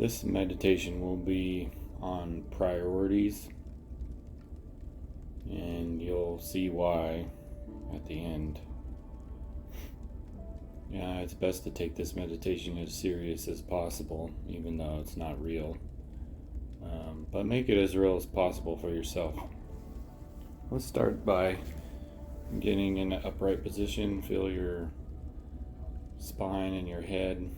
This meditation will be on priorities, and you'll see why at the end. Yeah, it's best to take this meditation as serious as possible, even though it's not real. But make it as real as possible for yourself. Let's start by getting in an upright position. Feel your spine and your head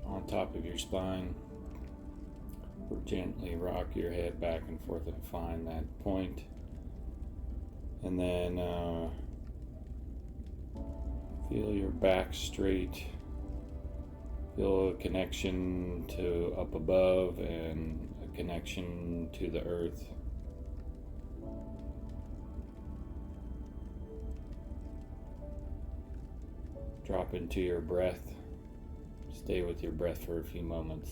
on top of your spine. Or gently rock your head back and forth and find that point. And then feel your back straight. Feel a connection to up above and a connection to the earth. Drop into your breath. Stay with your breath for a few moments.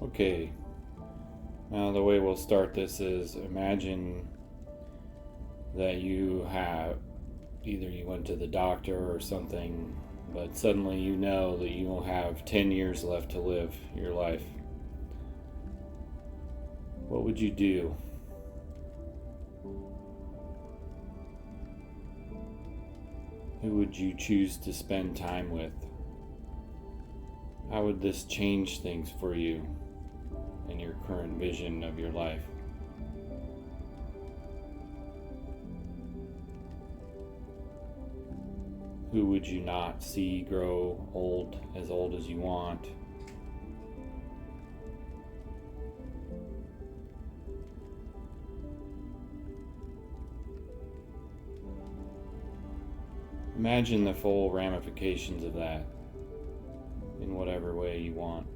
Okay, now the way we'll start this is imagine that you have, either you went to the doctor or something, but suddenly you know that you will have 10 years left to live your life. What would you do? Who would you choose to spend time with? How would this change things for you in your current vision of your life? Who would you not see grow old as you want? Imagine the full ramifications of that in whatever way you want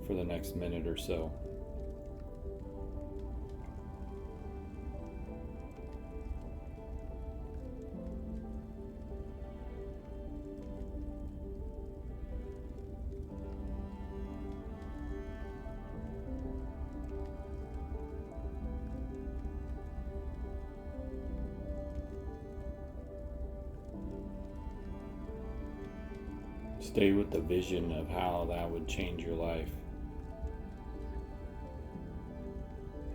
for the next minute or so. Stay with the vision of how that would change your life.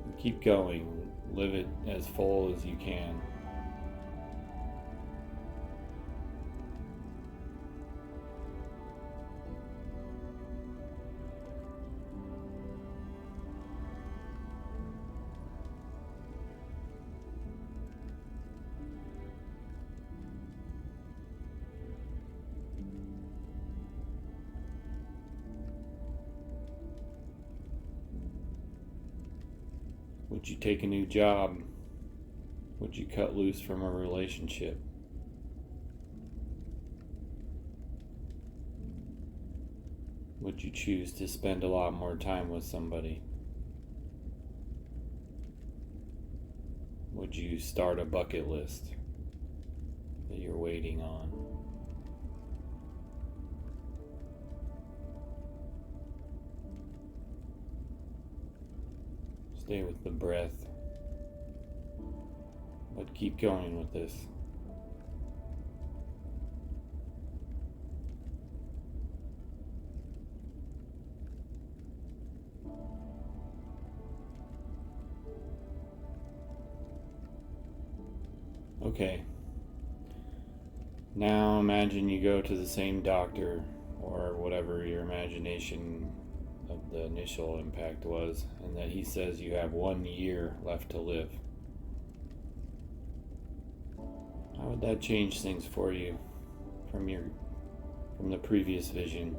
And keep going. Live it as full as you can. Would you take a new job? Would you cut loose from a relationship? Would you choose to spend a lot more time with somebody? Would you start a bucket list that you're waiting on? Stay with the breath, but keep going with this. Okay. Now imagine you go to the same doctor or whatever your imagination of the initial impact was, and that he says you have 1 year left to live. How would that change things for you from the previous vision?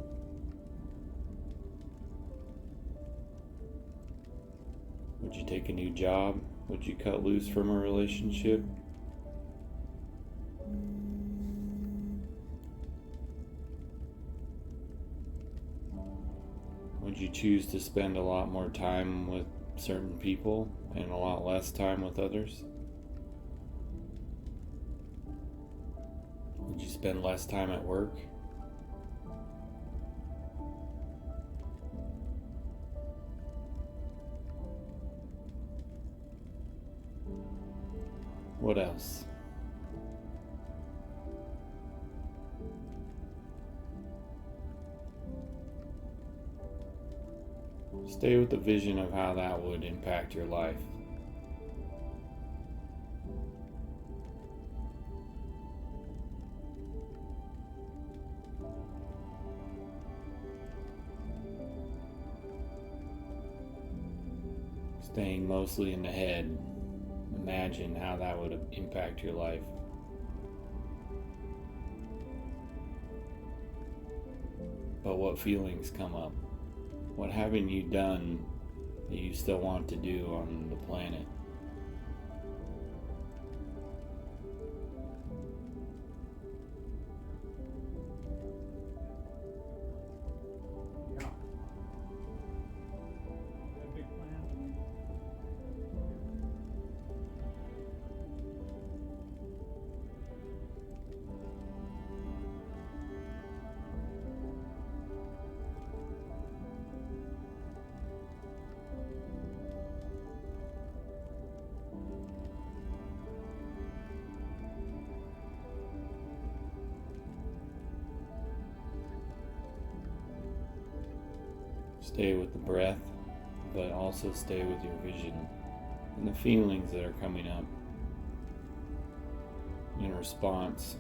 Would you take a new job? Would you cut loose from a relationship? Would you choose to spend a lot more time with certain people and a lot less time with others? Would you spend less time at work? What else? Stay with the vision of how that would impact your life. Staying mostly in the head, imagine how that would impact your life. But what feelings come up? What haven't you done that you still want to do on the planet? Stay with the breath, but also stay with your vision and the feelings that are coming up in response.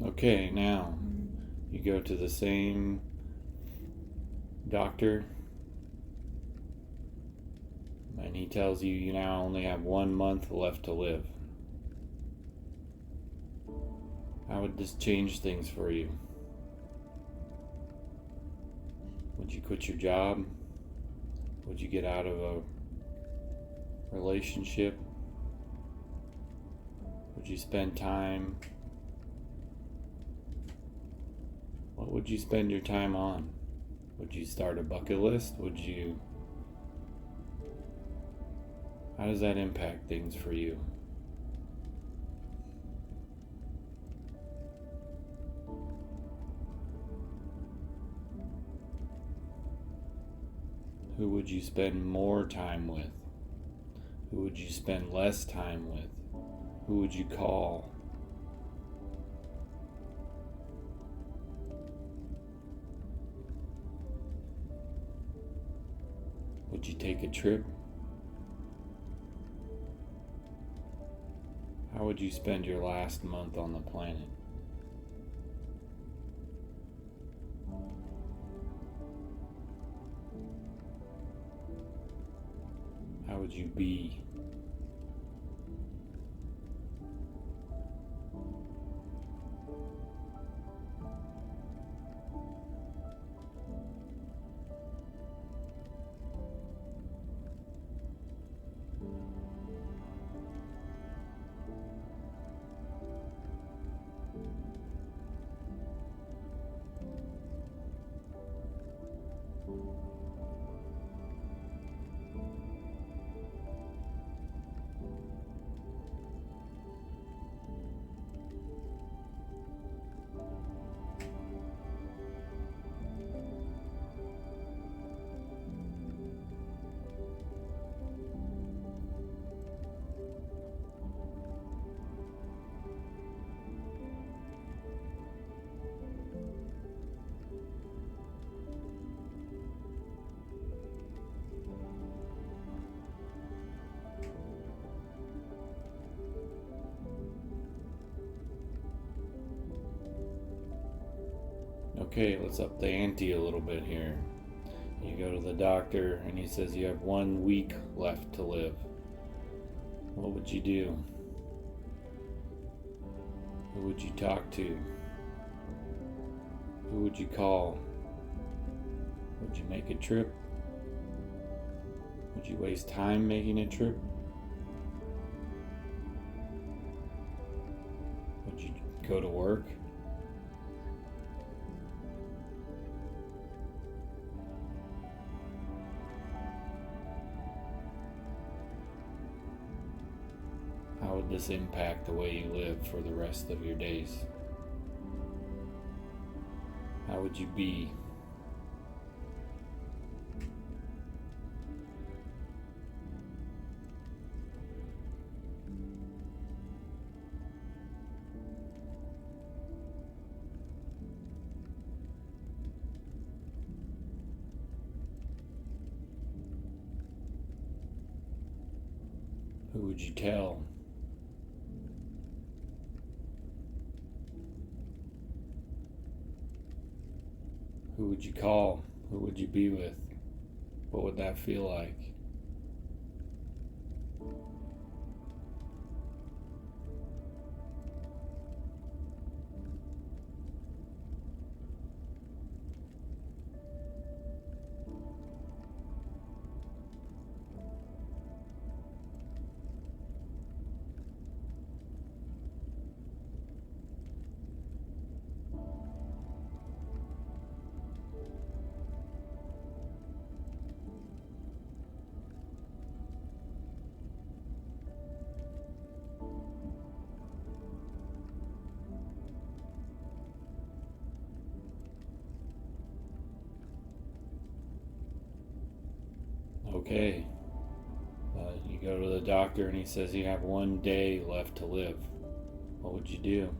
Okay, now you go to the same doctor and he tells you you now only have 1 month left to live. How would this change things for you? Would you quit your job? Would you get out of a relationship? Would you spend time? What would you spend your time on? Would you start a bucket list? How does that impact things for you? Who would you spend more time with? Who would you spend less time with? Who would you call? Would you take a trip? How would you spend your last month on the planet? How would you be? Okay, let's up the ante a little bit here. You go to the doctor and he says you have 1 week left to live. What would you do? Who would you talk to? Who would you call? Would you make a trip? Would you waste time making a trip? Would you go to work? How would this impact the way you live for the rest of your days? How would you be? Who would you tell? Who would you call? Who would you be with? What would that feel like? Okay, you go to the doctor and he says you have 1 day left to live. What would you do?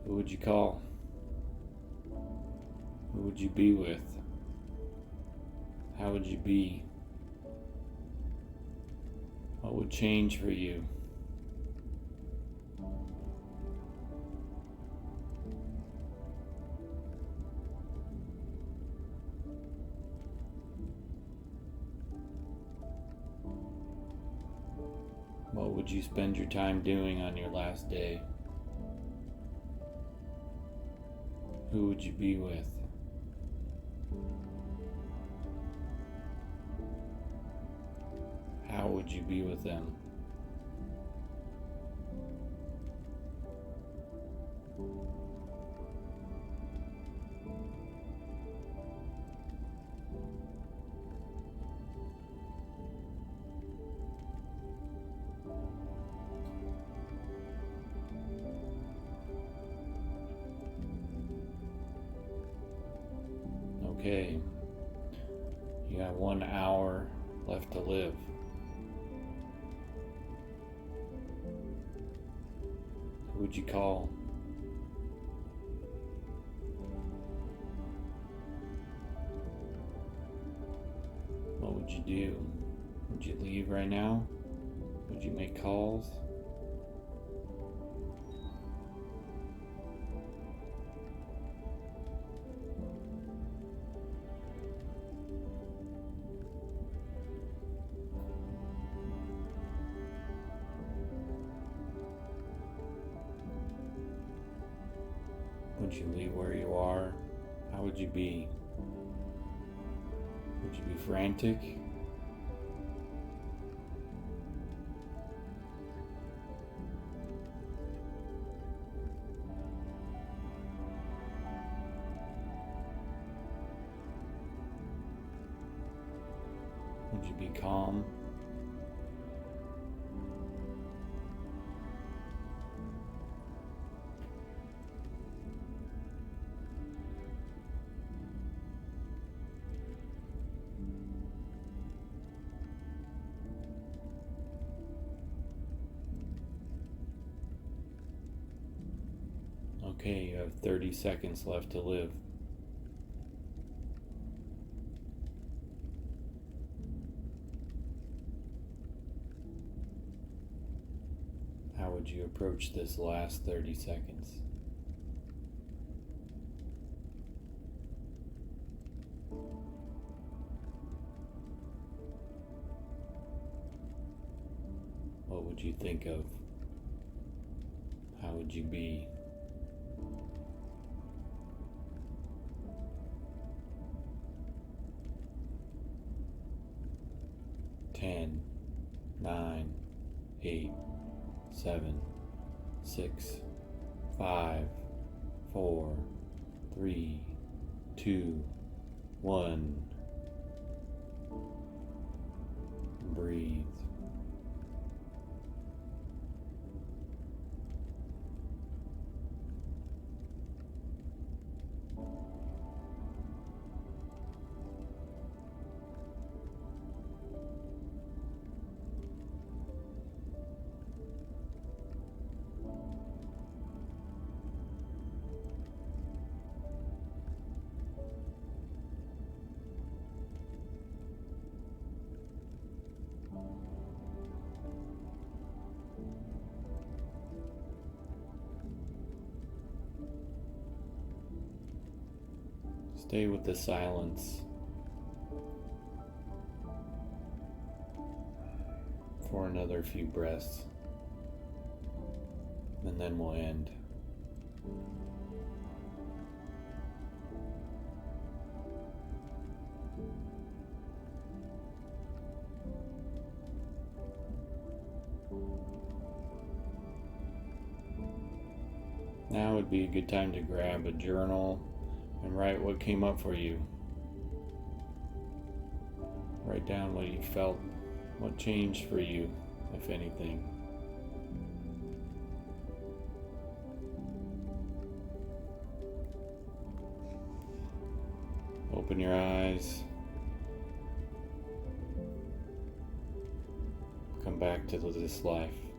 Who would you call? Who would you be with? How would you be? What would change for you? What would you spend your time doing on your last day? Who would you be with? How would you be with them? Okay, you got 1 hour left to live. Who would you call? What would you do? Would you leave right now? Would you make calls? Would you leave where you are? How would you be? Would you be frantic? Would you be calm? Okay, you have 30 seconds left to live. How would you approach this last 30 seconds? What would you think of? How would you be? Ten, 9, 8, 7, 6, 5, 4, 3, 2, 1. Breathe. Stay with the silence for another few breaths, and then we'll end. Now would be a good time to grab a journal and write what came up for you. Write down what you felt, what changed for you, if anything. Open your eyes. Come back to this life.